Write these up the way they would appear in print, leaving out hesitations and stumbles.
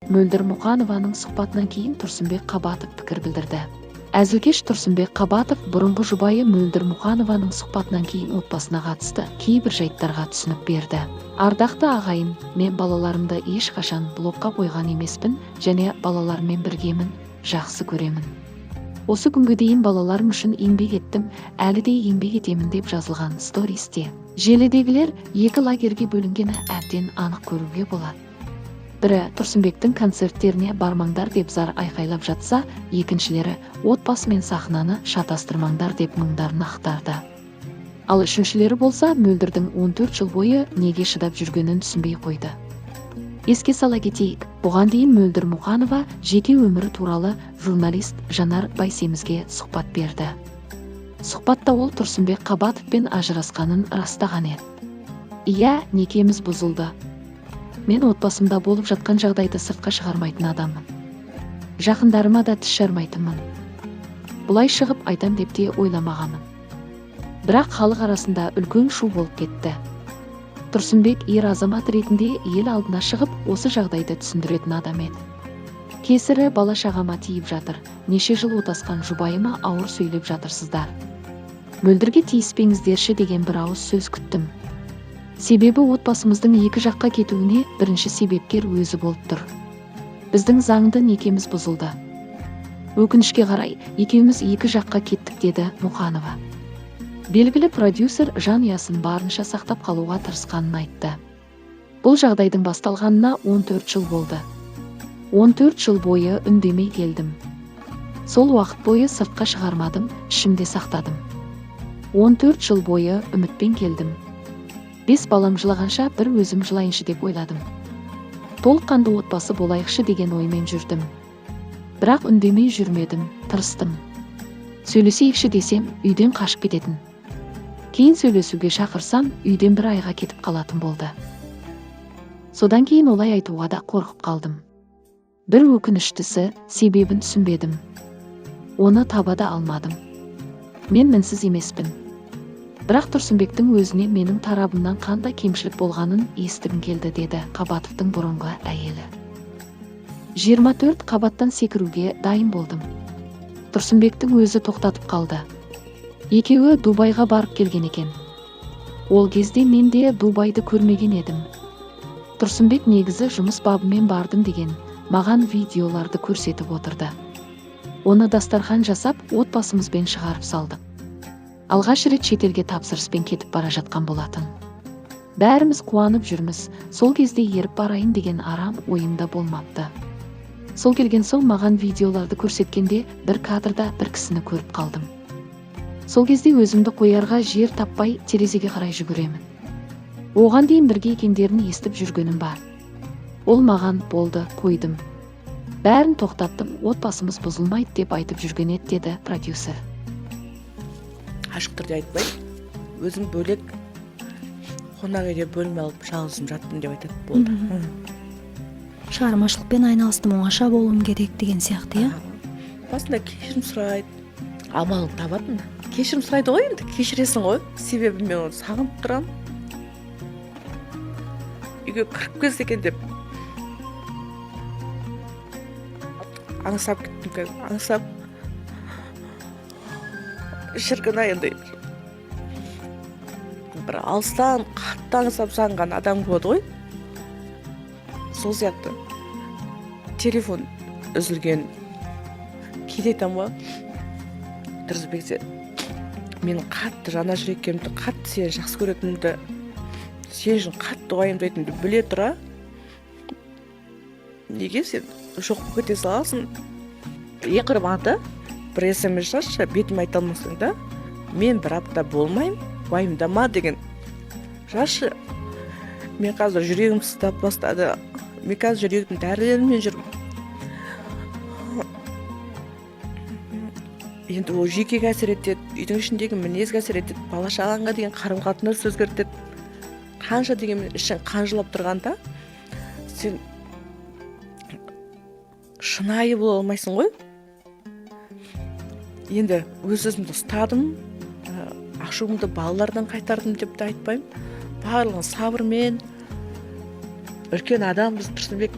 Мөлдір Мұқанованың сұхбатынан кейін Тұрсынбек Қабатов пікір білдірді. Әзілкеш Тұрсынбек Қабатов бұрынғы жұбайы Мөлдір Мұқанованың сұхбатынан кейін отбасына қатысты кейбір жайттарға түсінік берді. Ардақты ағайын, мен балаларымды ешқашан блокқа қойған емеспін және балалармен біргемін, жақсы көремін. Осы күнге дейін балаларым үшін еңбек еттім, әлі де еңбек етемін деп жазылған стористе. Желідегілер екі лагерге бөлінгені әбден анық көруге болады. Бірі Тұрсынбектің концерттеріне бармаңдар деп зар айқайлап жатса, екіншілері отбасы мен сахнаны шатастырмаңдар деп мұңдарын ақтарды. Ал үшіншілері болса Мөлдірдің 14 жыл бойы неге шыдап жүргенін түсінбей қойды. Еске сала кетейік, бұған дейін Мөлдір Мұқанова жеке өмірі туралы журналист Жанар Байсемізге сұхбат берді. Сұхбатта ол Тұрсынбек Қабатовпен ажырасқанын растаған еді. Иә, некеміз бұзылды. Мен отбасымда болып жатқан жағдайды сыртқа шығармайтын адаммын. Жақындарыма да тіс жармайтынмын. Бұлай шығып айтам деп те ойламағанмын. Бірақ халық арасында үлкен шу болып кетті. Тұрсынбек ер азамат ретінде ел алдына шығып, осы жағдайды түсіндіретін адам еді. Кесірі бала шағама тиіп жатыр. Неше жыл отасқан жұбайыма ауыр сөйлеп жатырсыздар. Мөлдірге тиіспеңіздерші деген бір ауыз сөз күттім. Себебі отбасымыздың екі жаққа кетуіне бірінші себепкер өзі болып тұр. Біздің заңды некеміз бұзылды. Өкінішке қарай, екеуміз екі жаққа кеттік, деді Мұқанова. Белгілі продюсер жанұясын барынша сақтап қалуға тырысқанын айтты. Бұл жағдайдың басталғанына 14 жыл болды. 14 жыл бойы үндемей келдім. Сол уақыт бойы сыртқа шығармадым, ішімде сақтадым. 14 жыл бойы үмітпен келдім. 5 балам жылағанша бір өзім жылайыншы деп ойладым. Толыққанды отбасы болайықшы деген оймен жүрдім. Бірақ үндемей жүрмедім, тырыстым. Сөйлесейікші десем, үйден қашып кететін. Кейін сөйлесуге шақырсам, үйден бір айға кетіп қалатын болды. Содан кейін олай айтуға да қорқып қалдым. Бір өкініштісі, себебін түсінбедім. Оны таба да алмадым. Мен мінсіз емеспін. Бірақ Тұрсынбектің өзіне менің тарабымнан қандай кемшілік болғанын естігім келді, деді Қабатовтың бұрынғы әйелі. 24 қабаттан секіруге дайын болдым. Тұрсынбектің өзі тоқтатып қалды. Екеуі Дубайға барып келген екен. Ол кезде мен де Дубайды көрмеген едім. Тұрсынбек негізі жұмыс бабымен бардым деген маған видеоларды көрсетіп отырды. Оны дастархан жасап, отбасымызбен шығарып салдық. Алғаш рет шетелге тапсырыспен кетіп бара жатқан болатын. Бәріміз қуанып жүрміз, сол кезде еріп барайын деген арам ойымда болмапты. Сол келген соң маған видеоларды көрсеткенде бір кадрда бір кісіні көріп қалдым. Сол кезде өзімді қоярға жер таппай терезеге қарай жүгіремін. Оған дейін бірге екендерін естіп жүргенім бар. Ол маған болды, қойдым. Бәрін тоқтаттым, отбасымыз бұзылмайды деп айтып жүрген еді, деді продюсер. Ашық түрде айтпай, өзім бөлек қонақ үйде бөлме алып жалғызым жаттым деп айтады, болды. Шығармашылықпен айналыстым, оңаша болуым керек деген сияқты, иә? Басында кешірім сұрайды, амалын табатын. Кешірім сұрайды ғой, енді кешіресің ғой, себебі мен оны сағынып тұрам. Үйге кіріп келсе екен деп аңсап кеттім, аңсап шіркін-ай, енді бір алыстан қатты аңсап сағынған адам болады ғой. Сол сияқты телефон үзілген кейде айтам ғой, Тұрсынбекте мен қатты жана жүреккемді, қатты сені жақсы көретінімді, сен үшін қатты уайымдайтынымды біле тұра, неге сен жоқ болып кете саласың? Ең құрбанда бір SMS жазшы, бетім айта алмасаң да, мен бір апта болмайым, уайымдама деген жазшы. Мен қазір жүрегім сыздап бастады. Мен қазір жүрегімнің дәрілерімен жүрмін. Енді ол жүйкеге әсер етеді, үйдің ішіндегі мінезге әсер етеді, бала шағаңға деген қарым-қатынас өзгертеді. Қанша дегенмен ішің қанжылап тұрғанда, сен шынайы бола алмайсың ғой. Енді өз-өзімді ұстадым, ашуымды балалардан қайтардым деп те айтпаймын. Барлығын сабырмен, үлкен адам біз Тұрсынбек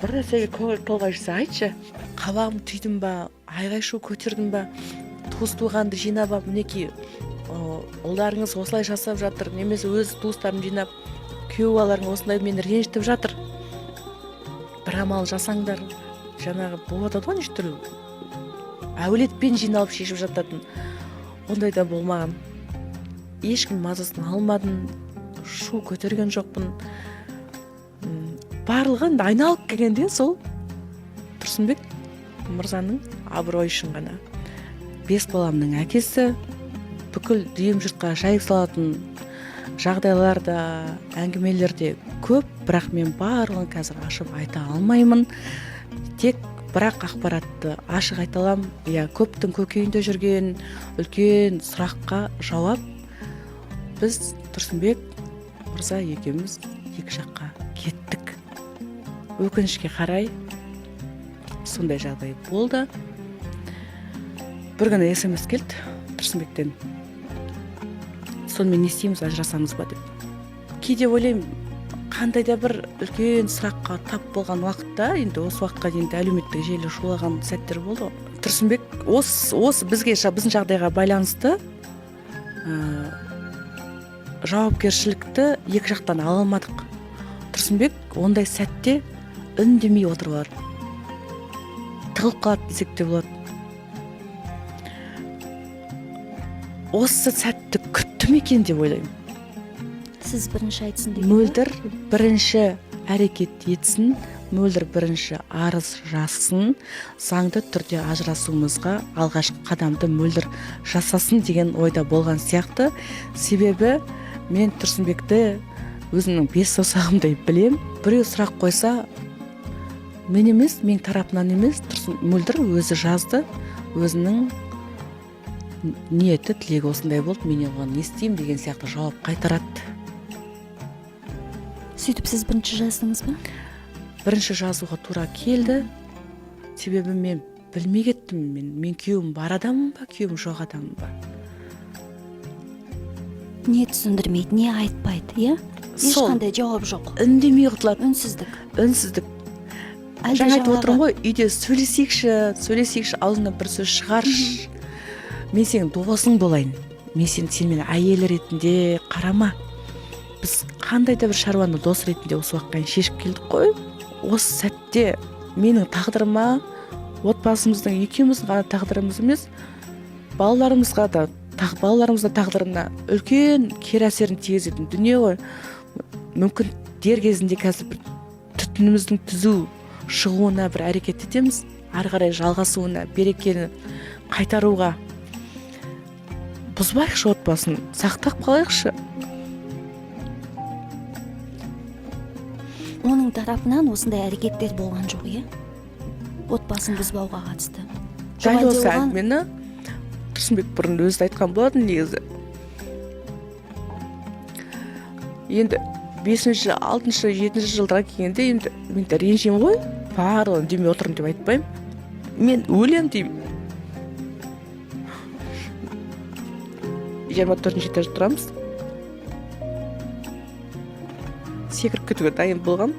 бір нәрсеге көңіл толмай жүрсе айтшы. Қабағым түйдім ба, айғай шу көтердім ба, туыс туғанды жинап алып, мінекей ұлдарыңыз осылай жасап жатыр, немесе өз туыстарын жинап, күйеу балаларың осындай мені ренжітіп жатыр, бір амал жасаңдар. Жаңағы болады ғой неше түрлі әулетпен жиналып шешіп жататын, ондай да болмаған. Ешкім мазасын алмадым, шу көтерген жоқпын. Барлығы айналып келгенде сол Тұрсынбек мырзаның абыройы үшін ғана. 5 баламның әкесі, бүкіл дүйім жұртқа жайып салатын жағдайларда, әңгімелерде көп, бірақ мен барлығын қазір ашып айта алмаймын. Тек бірақ ақпаратты ашық айта аламын. Көптің көкейінде жүрген үлкен сұраққа жауап. Біз Тұрсынбек мырза екеуміз екі жаққа кеттік. Өкінішке қарай сондай жағдай болды. Бір күні SMS келді Тұрсынбектен. Сонымен не істейміз, ажырасамыз ба деп. Кейде ойлаймын, қандай да бір үлкен сұраққа тап болған уақытта, енді осы уақытқа дейін әлеуметтік желі шулаған сәттер болды. Тұрсынбек осы біздің жағдайға байланысты жауапкершілікті екі жақтан ала алмадық. Тұрсынбек ондай сәтте үндемей отырып алады. Тығылып қалады десек те болады. Осы сәтті күттім екен деп ойлаймын. Сіз бірінші айтсын деп. Мөлдір бірінші әрекет етсін, Мөлдір бірінші арыз жазсын, заңды түрде ажырасуымызға алғашқы қадамды Мөлдір жасасын деген ойда болған сияқты. Себебі мен Тұрсынбекті өзімнің 5 саусағымдай білем. Біреу сұрақ қойса, мен емес, мен тарапынан емес, Мөлдір өзі жазды, өзінің ниеті, тілегі осындай болды, мен оған не істеймін деген сияқты жауап қайтарады. Сөйтіп сіз бірінші жаздыңыз ба? Бірінші жазуға тура келді. Себебі мен білмей кеттім, мен күйеуім бар адаммын ба, күйеуім жоқ адаммын ба. Не түсіндірмейді, не айтпайды, ешқандай жауап жоқ. Үндемей құтылады. Үнсіздік. Жаңа айтып отырмын ғой, үйде сөйлесейікші, аузынан бір сөз шығаршы. Мен сенің досың болайын. Мен сенің әйел ретінде қарама. Біз қандай да бір шаруаны дос ретінде осы уақытқа шешіп келдік қой. Осы сәтте менің тағдырыма, отбасымыздың екеуміздің ғана тағдырымыз емес, балаларымыздың тағдырына үлкен кері әсерін тигізетін дүние ғой. Мүмкін дер кезінде қазір бір түтініміздің түзу шығуына бір әрекет етеміз, ары қарай жалғасуына, берекені қайтаруға. Бұзбайықшы отбасын, сақтап қалайықшы. Оның тарапынан осындай әрекеттер болған жоқ, отбасын бұзбауға қатысты. Дәл осы әңгімені Тұрсынбек бұрын өзі айтқан болатын негізі. Енді 5-ші, 6-ші, 7-ші жылдарға келгенде енді мен ренжимін ғой, барлығын демей отырмын деп айтпаймын. Мен өлем деймін. 24-ші этажда тұрамыз. Секіріп кетуге дайын болған.